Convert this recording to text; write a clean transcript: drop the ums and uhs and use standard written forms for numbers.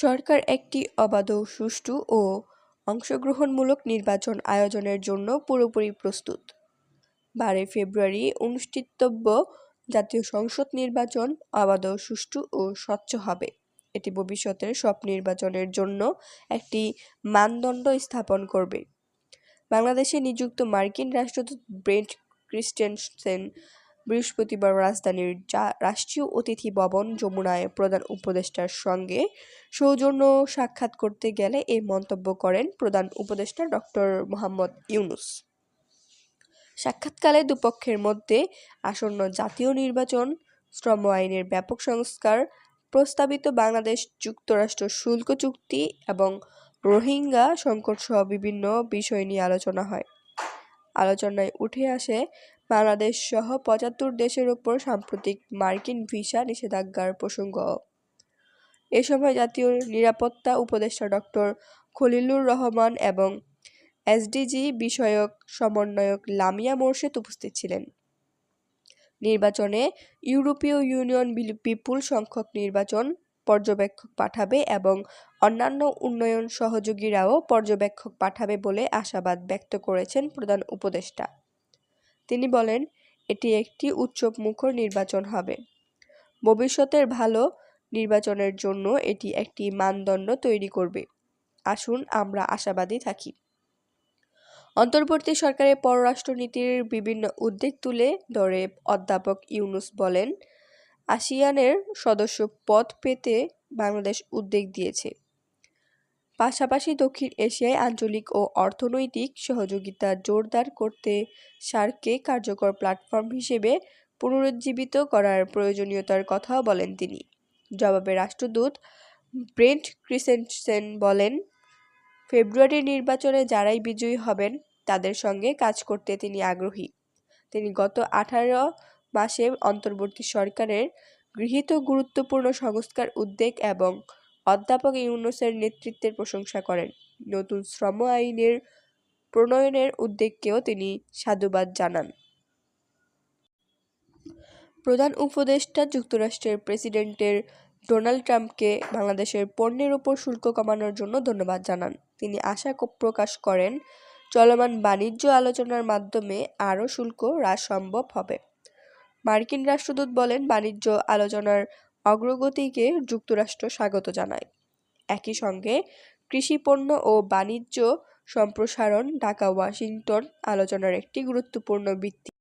সরকার একটি অবাধ, সুষ্ঠু ও অংশগ্রহণমূলক নির্বাচন আয়োজনের জন্য পুরোপুরি প্রস্তুত। 12 ফেব্রুয়ারি অনুষ্ঠিতব্য জাতীয় সংসদ নির্বাচন অবাধ, সুষ্ঠু ও স্বচ্ছ হবে। এটি ভবিষ্যতের সব নির্বাচনের জন্য একটি মানদণ্ড স্থাপন করবে। বাংলাদেশে নিযুক্ত মার্কিন রাষ্ট্রদূত ব্রেন্ট ক্রিস্টেনসেন বৃহস্পতিবার রাজধানীর রাষ্ট্রীয় অতিথি ভবন যমুনায় প্রধান উপদেষ্টার সঙ্গে সৌজন্য সাক্ষাৎ করতে গেলে এই মন্তব্য করেন প্রধান উপদেষ্টা ডক্টর মোহাম্মদ ইউনূস। সাক্ষাৎকালে দুপক্ষের মধ্যে আসন্ন জাতীয় নির্বাচন, শ্রম আইনের ব্যাপক সংস্কার, প্রস্তাবিত বাংলাদেশ-যুক্তরাষ্ট্র শুল্ক চুক্তি এবং রোহিঙ্গা সংকটসহ বিভিন্ন বিষয় নিয়ে আলোচনা হয়। আলোচনায় উঠে আসে বাংলাদেশসহ ৭৫ দেশের ওপর সাম্প্রতিক মার্কিন ভিসা নিষেধাজ্ঞার প্রসঙ্গও। এ সময় জাতীয় নিরাপত্তা উপদেষ্টা ডক্টর খলিলুর রহমান এবং এসডিজি বিষয়ক সমন্বয়ক লামিয়া মোরশেদ উপস্থিত ছিলেন। নির্বাচনে ইউরোপীয় ইউনিয়ন বিপুল সংখ্যক নির্বাচন পর্যবেক্ষক পাঠাবে এবং অন্যান্য উন্নয়ন সহযোগীরাও পর্যবেক্ষক পাঠাবে বলে আশাবাদ ব্যক্ত করেছেন প্রধান উপদেষ্টা। তিনি বলেন, এটি একটি উৎসবমুখর নির্বাচন হবে। ভবিষ্যতের ভালো নির্বাচনের জন্য এটি একটি মানদণ্ড তৈরি করবে। আসুন আমরা আশাবাদী থাকি। অন্তর্বর্তী সরকারের পররাষ্ট্রনীতির বিভিন্ন উদ্বেগ তুলে ধরে অধ্যাপক ইউনূস বলেন, আসিয়ানের সদস্য পদ পেতে বাংলাদেশ উদ্যোগ দিয়েছে। পাশাপাশি দক্ষিণ এশিয়ায় আঞ্চলিক ও অর্থনৈতিক সহযোগিতা জোরদার করতে সার্ককে কার্যকর প্ল্যাটফর্ম হিসেবে পুনরুজ্জীবিত করার প্রয়োজনীয়তার কথাও বলেন তিনি। জবাবে রাষ্ট্রদূত ব্রেন্ট ক্রিস্টেনসেন বলেন, ফেব্রুয়ারির নির্বাচনে যারাই বিজয়ী হবেন তাদের সঙ্গে কাজ করতে তিনি আগ্রহী। তিনি গত 18 মাসে অন্তর্বর্তী সরকারের গৃহীত গুরুত্বপূর্ণ সংস্কার উদ্যোগ এবং অধ্যাপক ইউনূসের নেতৃত্বের প্রশংসা করেন। নতুন শ্রম আইনের প্রণয়নের উদ্যোগকেও তিনি সাধুবাদ জানান। প্রধান উপদেষ্টা যুক্তরাষ্ট্রের প্রেসিডেন্টের ডোনাল্ড ট্রাম্পকে বাংলাদেশের পণ্যের ওপর শুল্ক কমানোর জন্য ধন্যবাদ জানান। তিনি আশা প্রকাশ করেন, চলমান বাণিজ্য আলোচনার মাধ্যমে আরও শুল্ক হ্রাস সম্ভব হবে। মার্কিন রাষ্ট্রদূত বলেন, বাণিজ্য আলোচনার অগ্রগতিকে যুক্তরাষ্ট্র স্বাগত জানায়। একই সঙ্গে কৃষিপণ্য ও বাণিজ্য সম্প্রসারণ ঢাকা-ওয়াশিংটন আলোচনার একটি গুরুত্বপূর্ণ ভিত্তি।